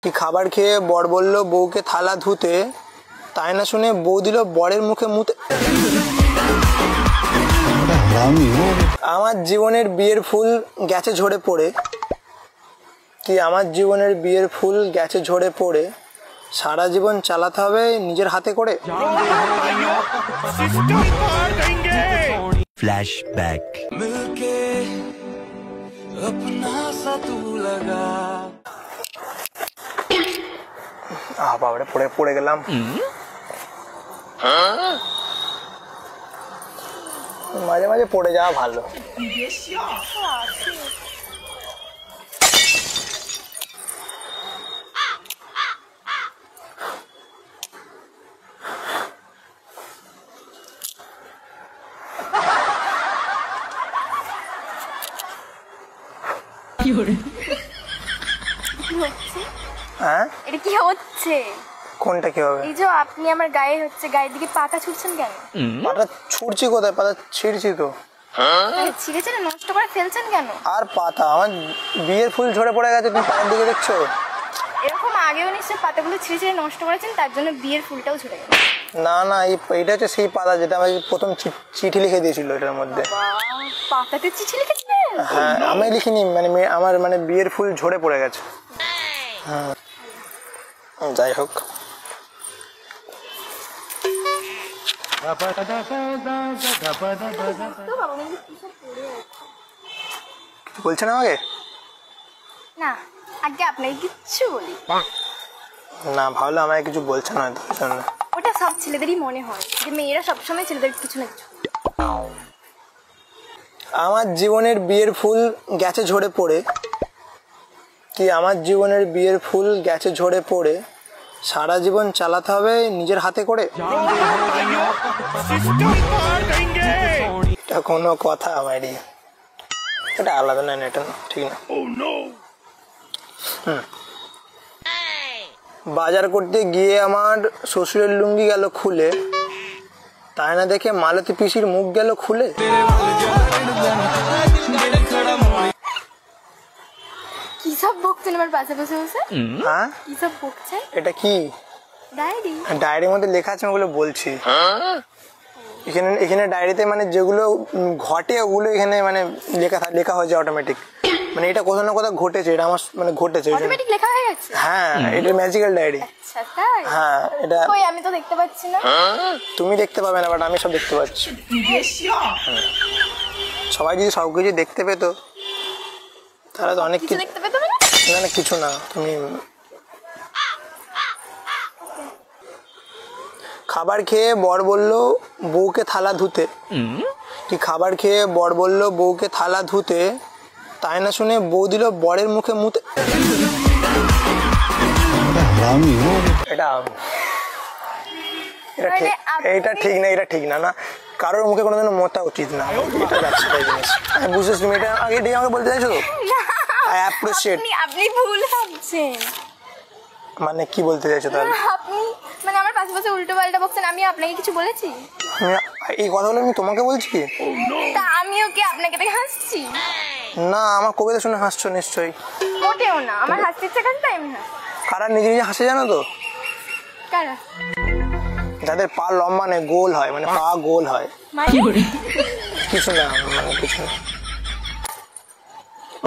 কি খাবার খেয়ে বর বলল বউকে থালা ধুতে, তাই না শুনে বউ দিল বরের মুখে মুতে। আমার জীবনের বিয়ের ফুল গেছে ঝরে পড়ে, কি আমার জীবনের বিয়ের ফুল গেছে ঝরে পড়ে, সারা জীবন চালাতে হবে নিজের হাতে করে। फ्लैशबैक বাবারে পড়ে গেলাম। মাঝে মাঝে পড়ে যাওয়া ভালো। হ্যাঁ, এটা কি হচ্ছে? কোনটা কি হবে? এই যে আপনি আমার গায়ের দিকে পাতা ছুঁড়ছেন কেন? পাতা ছুটছি কোথায়? পাতা ছিঁড়ছি তো। ছিঁড়েছেন, নষ্ট করে ফেলছেন কেন? আর পাতা, আমার বিয়ের ফুল ঝরে পড়ে গেছে, তুমি পাতার দিকে দেখছো? এরকম আগেও নিশ্চয়ই পাতাগুলো ছিঁড়ে নষ্ট করেছেন, তার জন্য বিয়ের ফুলটাও ঝরে গেছে। না না, এইটা হচ্ছে সেই পাতা যেটা আমাকে প্রথম চিঠি লিখে দিয়েছিল এটার মধ্যে। পাতাতে চিঠি লিখেছিলেন? হ্যাঁ, আমি লিখিনি, আমার বিয়ের ফুল ঝরে পড়ে গেছে। হ্যাঁ, যাই হোক। বলছেন আমাকে? না, আগে আপনাকে কিচ্ছু বলি না, ভাবলে আমাকে কিছু বলছেন হয়তো। ওটা সব ছেলেদেরই মনে হয় যে মেয়েরা সবসময় ছেলেদের কিছু না কিছু। আমার জীবনের বিয়ের ফুল গেছে ঝরে পড়ে, কি আমার জীবনের বিয়ের ফুল গেছে ঝরে পড়ে, সারা জীবন চালাতে হবে নিজের হাতে করে। এটা কোনো কথা আমারই? এটা আলাদা না, এটা ঠিক না। বাজার করতে গিয়ে আমার শ্বশুরের লুঙ্গি গেল খুলে, তাই না দেখে মালতী পিসির মুখ গেল খুলে। কি সব বকছেন আমার পাশে বসে বসে? হ্যাঁ, কি সব বকছেন? এটা কি? ডায়েরি? ডায়েরির মধ্যে লেখা আছে, ওগুলো বলছি। এখানে ডায়েরিতে যেগুলো ঘটে ওগুলো এখানে লেখা হয়েছে অটোমেটিক। এটা কোথাও না কোথাও ঘটেছে, এটা আমার ঘটেছে। অটোমেটিক লেখা হয়ে গেছে? হ্যাঁ, এটা ম্যাজিক্যাল ডায়েরি। আচ্ছা তাই? হ্যাঁ, এটা কই আমি তো দেখতে পাচ্ছি না। তুমি দেখতে পাবে না, বাট আমি সব দেখতে পাচ্ছি। সবাই যদি সবকিছু দেখতে পেত তাহলে তো অনেক কিছু কিছু। দেখতে পেতে হবে না? না না, কিছু না। তুমি খাবার খেয়ে বর বলল বউকে থালা ধুতে, কি খাবার খেয়ে বর বলল বউকে থালা ধুতে, তাই না শুনে বউ দিল বরের মুখে মুতে। এটা ঠিক না, এটা ঠিক না। না, কারোর মুখে কোনোদিনও মোতা উচিত না। এটা যাচ্ছে তাই জিনিস। আমি বুঝেছি, তুমি এটা আগে দিয়ে আমাকে বলতে চাইছো তো। আপনি ভুল ভাবছেন। কি বলতে চাইছো তাহলে? আপনি আমার পাশে পাশে উল্টো পাল্টা বকছেন। আমি আপনাকে কিছু বলেছি? এই কথাগুলো আমি তোমাকে বলছি? তা আমিও কি আপনাকে দেখে হাসছি? না, আমার কবিতা শুনে হাসছো নিশ্চয়ই। মোটেও না, আমার হাসতে ইচ্ছা করে তাই আমি হাসি। কারা নিজে নিজে হাসে জানো তো? কারা? যাদের পা লম্বা নেই, গোল হয়, পা গোল হয়। কিছু না, কিছু না।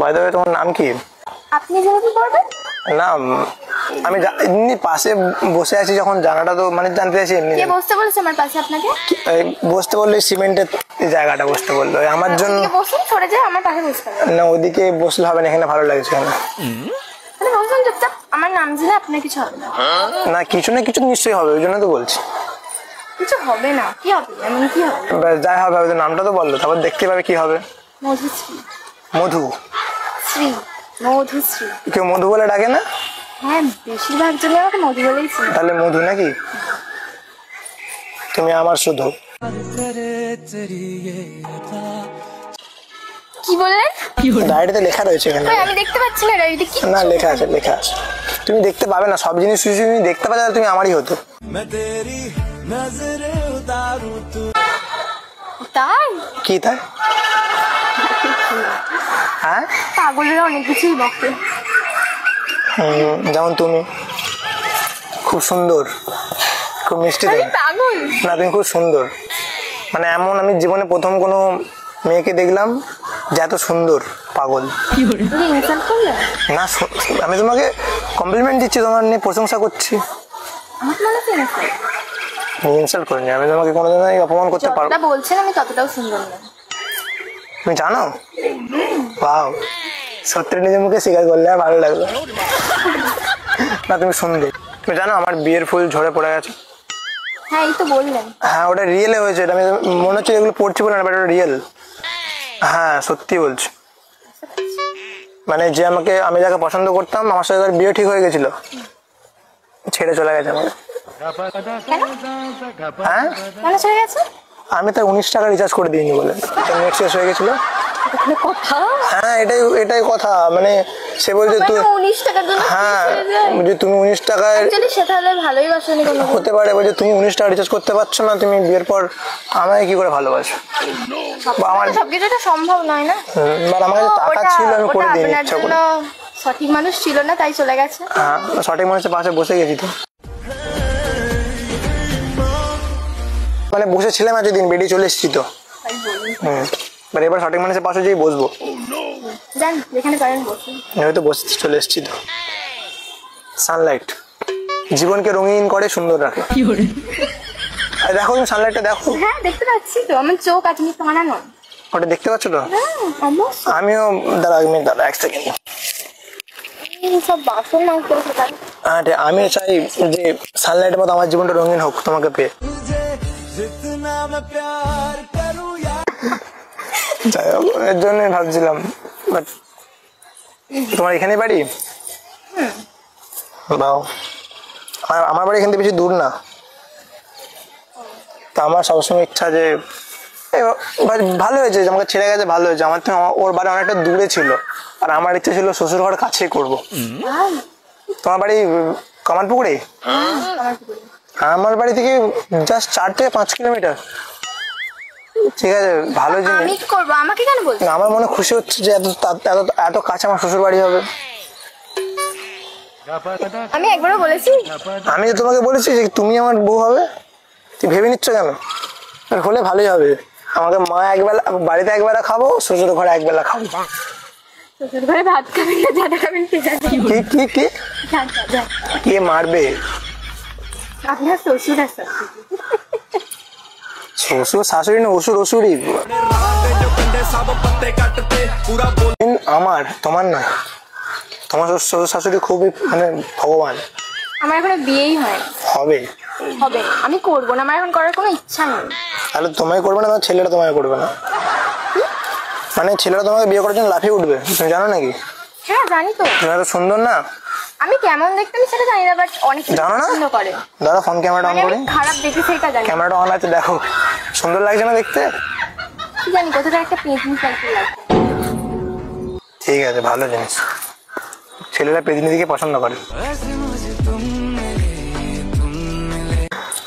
বাই দ্য ওয়ে, তোমার নাম কি? আপনি যেহেতু করবেন না, আমি এমনি পাশে বসে আছি যখন, জানাটা তো জানতে চাইছি এমনি। কে বসতে বলেছে আমার পাশে আপনাকে? বসতে বললো সিমেন্টের জায়গাটা বসতে বললো আমার জন্য। বসুন, সরে যায়, আমার পাশে বসতে হবে না, ওদিকে বসলে হবে না, এখানে ভালো লাগছে না। বসুন চুপচাপ, আমার নাম জেনে আপনার কিছু হবে না। না, কিছু না কিছু নিশ্চয়ই হবে, ওই জন্য তো বলছি। কিছু হবে না? কি হবে? এমন কি হবে? যাই হবে, নামটা তো বললো, তারপর দেখতে পাবে কি হবে। মধুশ্রী। মধুশ্রী? মধুশ্রী। কেউ মধু বলে ডাকে না? হ্যাঁ, বেশিরভাগ জন আমাকে মধু বলেই চিনে। তাহলে মধু নাকি? তুমি আমার শুধু। কি বললেন? ডায়েরিতে লেখা রয়েছে এখানে। আমি দেখতে পাচ্ছি না ডায়েরিতে কি? না, লেখা আছে। তুমি দেখতে পাবে না, সব জিনিস তুমি দেখতে পাবে, তুমি আমারই হতো। তাই? কি তাই? হ্যাঁ, পাগলেরা অনেক কিছুই বকে। যেমন তুমি খুব সুন্দর, খুব মিষ্টি আমি তুমি। পাগল। না তুমি খুব সুন্দর, মানে এমন আমি জীবনে প্রথম কোনো মেয়েকে দেখলাম যে এত সুন্দর। পাগল তুমি ইনসাল্ট করলে? না, আমি তোমাকে কমপ্লিমেন্ট দিচ্ছি, তোমার নিয়ে প্রশংসা করছি। আমার মনে হচ্ছে ইনসাল্ট। ইনসাল্ট করিনি, আমি তোমাকে কোনোদিন অপমান করতে পারবো? যতটা বলছেন আমি ততটাও সুন্দর না। তুমি জানো? বাও, সত্যি নিজের মুখে স্বীকার করলে আর ভালো লাগলো। না তুমি সুন্দর। তুমি জানো আমার বিয়ের ফুল ঝরে পড়ে গেছে? হ্যাঁ এই তো বললেন। হ্যাঁ ওটা রিয়েলে হয়েছে, এটা আমি মনে হচ্ছে এগুলো পড়ছি বলে না, বাট ওটা রিয়েল। হ্যাঁ সত্যি বলছি, মানে যে আমি যাকে পছন্দ করতাম আমার সাথে তার বিয়ে ঠিক হয়ে গেছিল, ছেড়ে চলে গেছে আমাকে। কেন? হ্যাঁ কেন ছেড়ে গেছে? আমি তার 19 টাকা রিচার্জ করে দিইনি বলে, নেট শেষ হয়ে গেছিল। এখানে কথা। হ্যাঁ এটাই কথা, মানে সে বলছে তুই 19 টাকার জন্য হ্যাঁ ছেড়ে যায়? যে তুমি 19 টাকায় অ্যাকচুয়ালি সেটা হলে ভালোই বাসনি কোনো। হতে পারে, বলছে তুমি 19 টাকা রিচার্জ করতে পারছো না, তুমি বিয়ের পর আমাকে কি করে ভালোবাসো? বা আমার সবকিছু এটা সম্ভব নয় না। মানে আমার কাছে টাকা ছিল, আমি করে দিইনি আপনার ইচ্ছা জন্য করে। সঠিক মানুষ ছিল না তাই চলে গেছে। হ্যাঁ সঠিক মানুষের পাশে বসে গেছি তো, মানে বসেছিলাম এতদিন, বেরিয়ে চলে এসেছি তো। তাই বলুন। এবার সঠিক মানুষের পাশে যেই বসবো, যান যেখানে পারেন বসুন। হয়তো বসে চলে এসেছি তো। সানলাইট জীবনকে রঙিন করে, সুন্দর রাখে। আর দেখো তুমি সানলাইটটা দেখো। হ্যাঁ দেখতে পাচ্ছি তো, আমার চোখ আছে নি তোমার না। ওটা দেখতে পাচ্ছ তো? হ্যাঁ অবশ্যই। আমিও দাঁড়া এক সেকেন্ড। সব বাসন মাছ করে ফেলাম। আমি চাই যে সানলাইটের মতো আমার জীবনটা রঙিন হোক তোমাকে পেয়ে। যাই হোক, এর জন্যই ভাবছিলাম। বাট তোমার এখানে বাড়ি? বাও, আমার বাড়ি এখান থেকে বেশি দূর না, তা আমার সবসময় ইচ্ছা যে ভালো হয়েছে যে আমাকে ছেড়ে গেছে, ভালো হয়েছে। আমার তো ওর বাড়ি অনেকটা দূরে ছিল, আর আমার ইচ্ছে ছিল শ্বশুর ঘর কাছেই করবো। তোমার বাড়ি কামারপুকুরে? আমার বাড়ি থেকে জাস্ট 4 থেকে 5 কিলোমিটার। ঠিক আছে, ভালো জিনিস। আমি কি করবো, আমাকে কেন বলছো? আমার মনে খুশি হচ্ছে যে এত কাছে আমার শ্বশুর বাড়ি হবে। আমি একবারও বলেছি? আমি তো তোমাকে বলেছি যে তুমি আমার বউ হবে, তুই ভেবে নিচ্ছ কেন? হলে ভালোই হবে। আমাকে মা একবেলা বাড়িতে একবেলা খাবো, শ্বশুর ঘরে একবেলা খাবো। শ্বশুর ঘরে ভাত খাবেন না জাদা খাবেন কি জানি? কি কি যান, যান। কে মারবে? আপনার শ্বশুর আছে। শ্বশুর শাশুড়ি না, অসুর অসুরই। আমার, তোমার নয়। তোমার শ্বশুর শাশুড়ি খুবই মানে ভগবান। আমার এখনো বিয়েই হয় হবে হবে আমি করবো না, আমার এখন করার কোনো ইচ্ছা নেই। তাহলে তোমায় করবে না, তোমার ছেলেটা তোমায় করবে না? মানে ছেলেটা তোমাকে বিয়ে করার জন্য লাফিয়ে উঠবে, তুমি জানো নাকি? হ্যাঁ জানি তো। তুমি এত সুন্দর না? আমি কেমন দেখতে আমি সেটা জানি না, বাট অনেক জানো না? পছন্দ করে। দাদা ফোন ক্যামেরাটা অন মানে করে। আমি খারাপ দেখি সেটা জানি। ক্যামেরাটা অন আছে, দেখো সুন্দর লাগছে না দেখতে? কি জানি কোথাও একটা পেন্সিল সাইকেল লাগছে। ঠিক আছে, ভালো জিনিস। ছেলেরা প্রতিনিধিকে পছন্দ করে।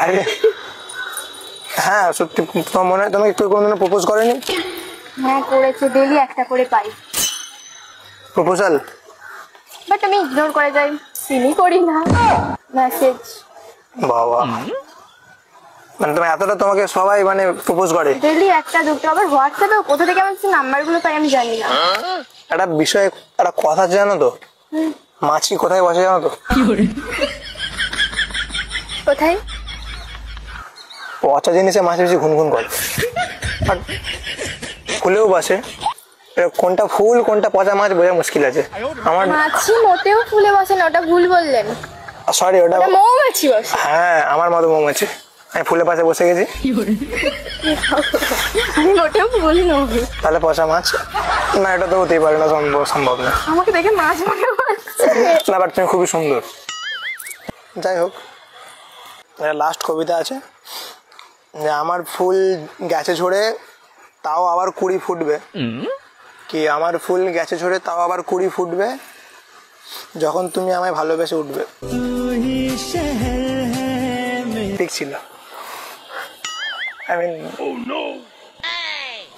আরে হ্যাঁ সত্যি, তোমার মনে হয় তোমাকে কেউ কোনোদিনও প্রপোজ করেনি? হ্যাঁ করেছে, ডেলি একটা করে পাই প্রপোজাল, বাট আমি ইগনোর করে যাই, সিনই করি না মেসেজ। বাবা মানে তুমি এতটা, তোমাকে সবাই মানে প্রপোজ করে? ডেলি একটা দুটো, আবার হোয়াটসঅ্যাপে কোথা থেকে আমার নাম্বারগুলো পাই আমি জানি না। একটা বিষয়ে একটা কথা আছে জানো তো? মাছি কোথায় বসে জানো তো? কোথায়? পচা জিনিসে মাছি বেশি ঘুনঘুন করে, আর ফুলেও বসে। কোনটা ফুল কোনটা পচা মাছ বোঝা মুশকিল আছে আমার। মাছি মোটেও ফুলে বসে না, ওটা ভুল বললেন। সরি, ওটা ওটা মৌমাছি বসে। হ্যাঁ আমার মতো মৌমাছি, আমি ফুলের পাশে বসে গেছি। আমি মোটেও ভুল নই। তাহলে পচা মাছ না, এটা তো হতেই পারে না, সম্ভব না। আমাকে দেখে মাছ মনে হচ্ছে। না বাট তুমি খুবই সুন্দর। যাই হোক, লাস্ট কবিতা আছে যে আমার ফুল গেছে ঝরে তাও আবার কুড়ি ফুটবে। কি আমার ফুল গেছে ঝরে তাও আবার কুড়ি ফুটবে, যখন তুমি আমায় ভালোবেসে উঠবে। ঠিক ছিল। আই মিন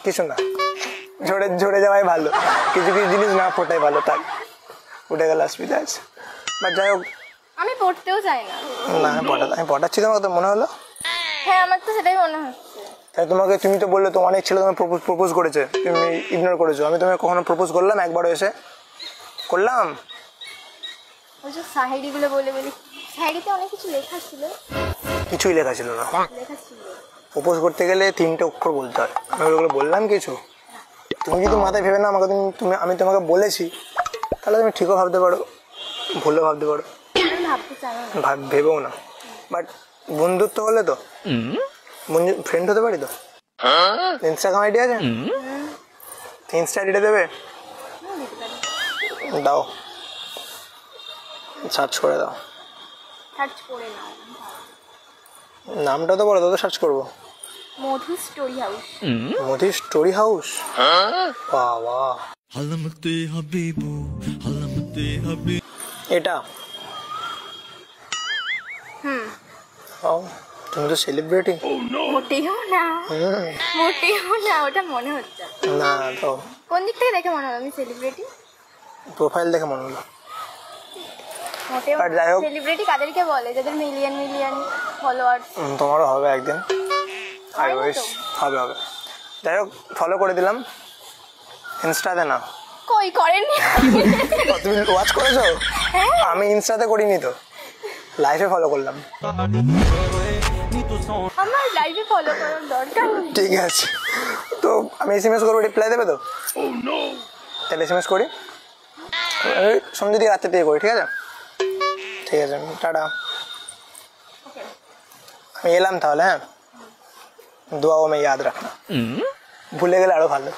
কিছু না, ঝরে ঝরে যাওয়াই ভালো, কিছু কিছু জিনিস না ফোটাই ভালো। তাই উঠে গেল, অসুবিধা আছে। বাট যাই হোক, আমি পড়তেও চাই না। না আমি পটাচ্ছি তোমাকে, তো মনে হলো। হ্যাঁ, আমার তো সেটাই মনে হচ্ছে। তাই তুমি তো বললে তো অনেক ছেলে তোমার প্রপোজ করেছে, তুমি ইগনোর করেছো। আমি তোমাকে কখনো প্রপোজ করলাম একবারও এসে? করলাম? ওই যে শায়েরিগুলো বলে শায়েরিতে অনেক কিছু লেখা ছিল। কিছুই লেখা ছিল না। লেখা ছিল প্রপোজ করতে গেলে 3টে অক্ষর বলতে হয়। আমি ওগুলো বললাম কিছু? তুমি যদি মাথায় ভেবে না আমাকে আমি তোমাকে বলেছি, তাহলে তুমি ঠিকও ভাবতে পারো, ভুলও ভাবতে পারো, আমি ভাবতে চাই না। ভেবেও না। বাট বন্ধুত্ব হলে তো ফ্রেন্ড হতে পারি তো। ইনস্টাগ্রাম আইডি আছে? ইনস্টা আইডিটা দেবে? দাও, সার্চ করে দাও। সার্চ করে নাও। নামটা তো বলো, তো সার্চ করবো। মধু স্টোরি হাউস। মধু স্টোরি হাউস? বাবা, এটা ও, তুমি তো সেলিব্রিটি। মোটেও না, মোটেও না, ওটা মনে হচ্ছে না তো। কোন দিক থেকে দেখে মনে হলো আমি সেলিব্রিটি? প্রোফাইল দেখে মনে হলো। মোটেও। আর যাই হোক, সেলিব্রিটি কাদেরকে বলে? যাদের মিলিয়ন ফলোয়ার্স। তোমারও হবে একদিন, আই উইশ। হবে। যাই হোক, ফলো করে দিলাম ইনস্টাতে। না কই করেননি? তুমি ওয়াচ করেছো? আমি ইনস্টাতে করিনি তো, লাইফে ফলো করলাম। আমার লাইভে ফলো করার দরকার নেই। ঠিক আছে, তো আমি SMS করবো, রিপ্লাই দেবে তো? তাহলে SMS করি, সন্ধ্যে দিয়ে রাত্রে দিয়ে করি। ঠিক আছে, ঠিক আছে, টাটা। আমি এলাম তাহলে। হ্যাঁ, दुआओं में याद रखना, भूले गए आरो भालो।